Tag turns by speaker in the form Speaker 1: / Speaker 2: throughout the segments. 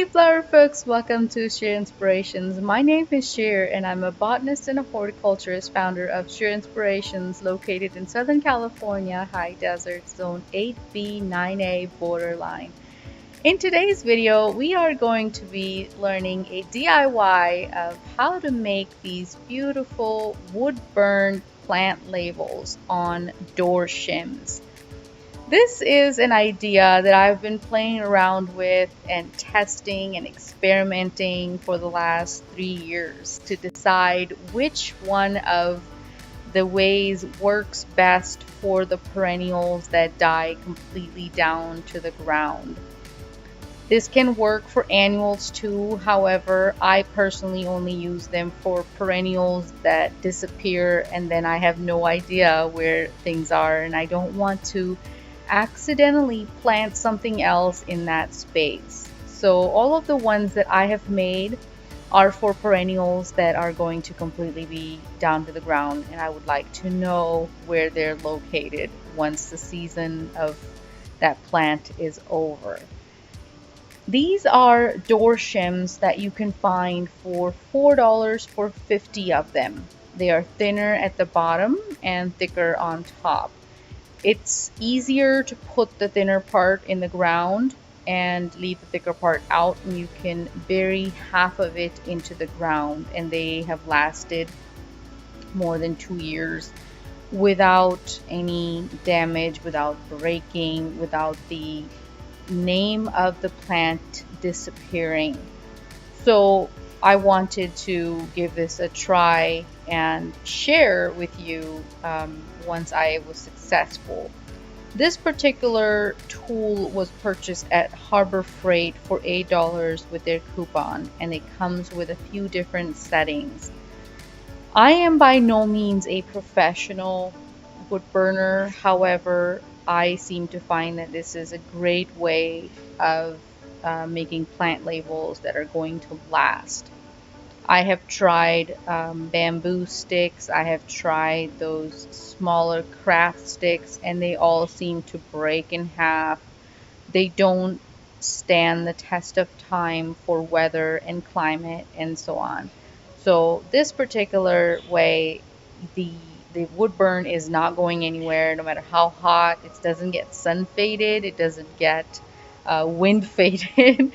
Speaker 1: Hey flower folks, welcome to Sheer Inspirations. My name is Sheer and I'm a botanist and a horticulturist, founder of Sheer Inspirations located in Southern California, high desert zone 8B 9A borderline. In today's video, we are going to be learning a DIY of how to make these beautiful wood burn plant labels on door shims. This is an idea that I've been playing around with and testing and experimenting for the last 3 years to decide which one of the ways works best for the perennials that die completely down to the ground. This can work for annuals too. However, I personally only use them for perennials that disappear and then I have no idea where things are and I don't want to accidentally plant something else in that space. So all of the ones that I have made are for perennials that are going to completely be down to the ground, and I would like to know where they're located once the season of that plant is over. These are door shims that you can find for $4 for 50 of them. They are thinner at the bottom and thicker on top. It's easier to put the thinner part in the ground and leave the thicker part out, and you can bury half of it into the ground, and they have lasted more than 2 years without any damage, without breaking, without the name of the plant disappearing. So I wanted to give this a try and share with you once I was successful. This particular tool was purchased at Harbor Freight for $8 with their coupon, and it comes with a few different settings. I am by no means a professional wood burner. However, I seem to find that this is a great way of making plant labels that are going to last. I have tried bamboo sticks, I have tried those smaller craft sticks, and they all seem to break in half. They don't stand the test of time for weather and climate and so on. So this particular way, the wood burn is not going anywhere no matter how hot. It doesn't get sun faded, it doesn't get wind faded.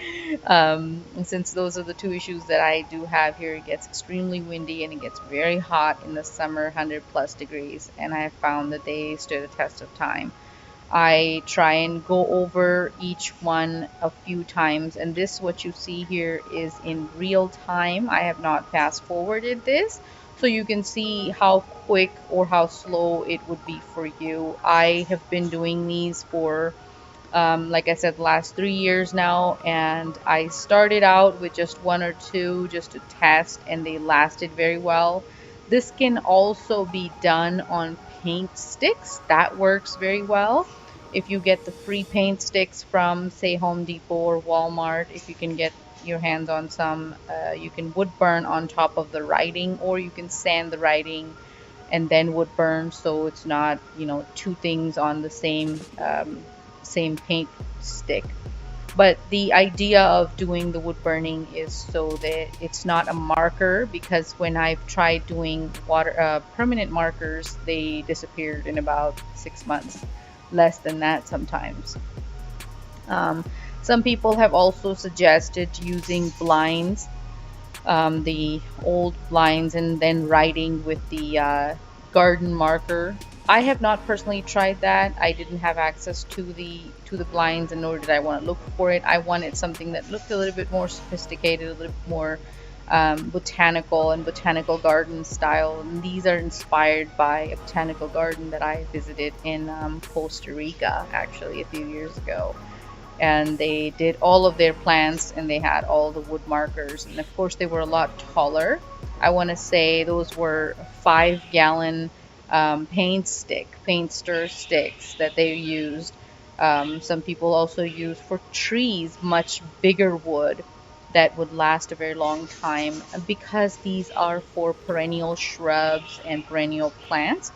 Speaker 1: Since those are the two issues that I do have here, it gets extremely windy and it gets very hot in the summer, 100+ degrees, and I have found that they stood the test of time. I try and go over each one a few times, and this, what you see here, is in real time. I have not fast forwarded this, so you can see how quick or how slow it would be for you. I have been doing these for like I said, the last 3 years now, and I started out with just one or two just to test, and they lasted very well. This can also be done on paint sticks. That works very well. If you get the free paint sticks from, say, Home Depot or Walmart, if you can get your hands on some, you can wood burn on top of the writing, or you can sand the writing and then wood burn, so it's not, two things on the same paint stick. But the idea of doing the wood burning is so that it's not a marker, because when I've tried doing permanent markers, they disappeared in about 6 months, less than that sometimes. Some people have also suggested using blinds, the old blinds, and then writing with the garden marker. I have not personally tried that. I didn't have access to the blinds, and nor did I want to look for it. I wanted something that looked a little bit more sophisticated, a little bit more botanical and botanical garden style. And these are inspired by a botanical garden that I visited in Costa Rica actually a few years ago. And they did all of their plants, and they had all the wood markers, and of course they were a lot taller. I want to say those were 5-gallon paint stir sticks that they used. Some people also use for trees much bigger wood that would last a very long time, because these are for perennial shrubs and perennial plants.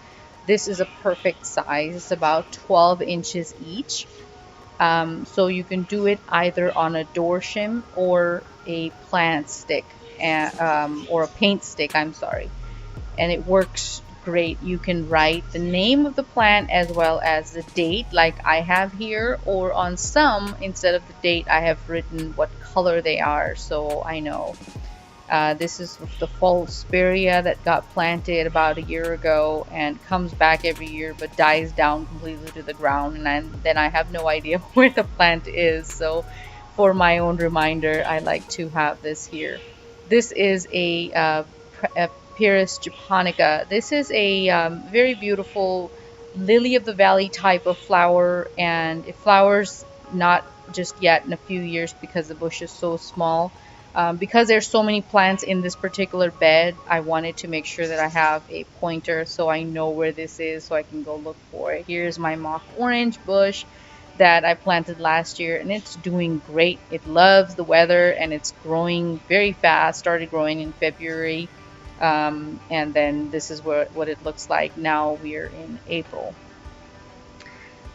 Speaker 1: This is a perfect size. It's about 12 inches each. So you can do it either on a door shim or a plant stick, or a paint stick, I'm sorry. And it works great. You can write the name of the plant as well as the date, like I have here, or on some, instead of the date, I have written what color they are so I know. This is the Falsperia that got planted about a year ago and comes back every year but dies down completely to the ground, and then I have no idea where the plant is. So for my own reminder, I like to have this here. This is a Pyrrhus japonica. This is a very beautiful lily of the valley type of flower, and it flowers not just yet, in a few years, because the bush is so small. Because there's so many plants in this particular bed, I wanted to make sure that I have a pointer so I know where this is so I can go look for it. Here's my mock orange bush that I planted last year, and it's doing great. It loves the weather and it's growing very fast. Started growing in February, and then this is what it looks like now. We're in April.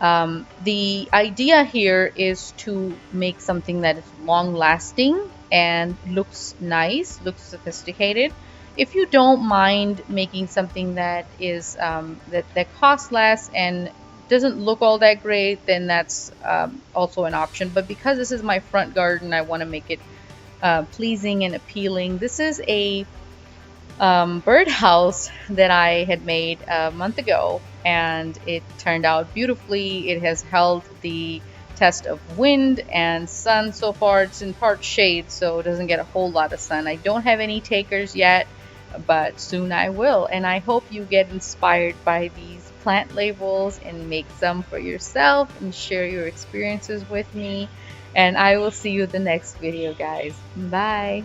Speaker 1: The idea here is to make something that is long lasting and looks nice, looks sophisticated. If you don't mind making something that is that costs less and doesn't look all that great, then that's also an option. But because this is my front garden, I want to make it pleasing and appealing. This is a birdhouse that I had made a month ago, and it turned out beautifully. It has held the test of wind and sun so far. It's in part shade, so it doesn't get a whole lot of sun. I don't have any takers yet, but soon I will. And I hope you get inspired by these plant labels and make some for yourself and share your experiences with me. And I will see you in the next video, guys. Bye.